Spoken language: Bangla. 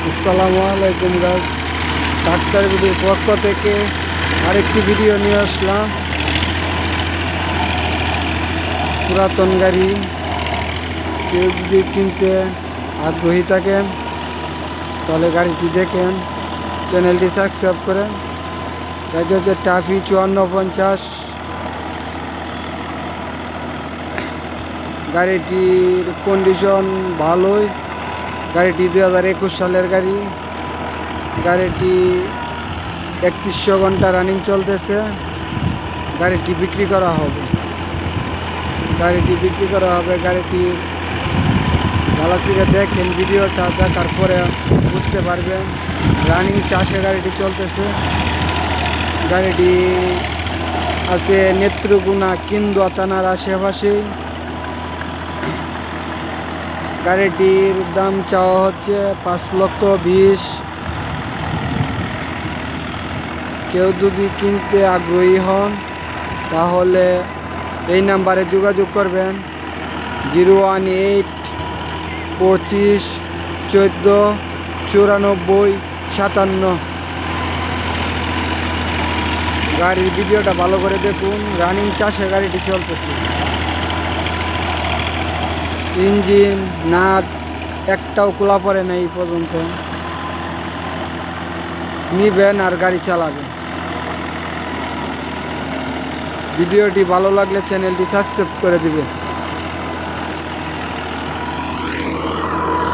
আসসালামু আলাইকুম গাইস, ডাক্তার ভিডিওর পক্ষ থেকে আরেকটি ভিডিও নিয়ে আসলাম। পুরাতন গাড়ি কেউ যদি কিনতে আগ্রহী থাকেন তাহলে গাড়িটি দেখেন, চ্যানেলটি সাবস্ক্রাইব করেন। গাড়িটি হচ্ছে টাফি 5450। গাড়িটির কন্ডিশন ভালোই। গাড়িটি 2021 সালের গাড়ি। গাড়িটি 3100 ঘন্টা রানিং চলতেছে। গাড়িটি বিক্রি করা হবে। গাড়িটি ভালো থেকে দেখেন, ভিডিওটা দেখার পরে বুঝতে পারবেন। রানিং চাষে গাড়িটি চলতেছে। গাড়িটি আছে নেত্রকোনা কিন্দুয়া থানার আশেপাশে। গাড়িটির দাম চাওয়া হচ্ছে 5,20,000। কেউ যদি কিনতে আগ্রহী হন তাহলে এই নাম্বারে যোগাযোগ করবেন, 018 25 14 94 57। গাড়ির ভিডিওটা ভালো করে দেখুন। রানিং চাষে গাড়িটি চলতেছে। ইঞ্জিন নাট একটাও খোলা পড়ে না এই পর্যন্ত। নিবেন আর গাড়ি চালাবেন। ভিডিওটি ভালো লাগলে চ্যানেলটি সাবস্ক্রাইব করে দিবেন।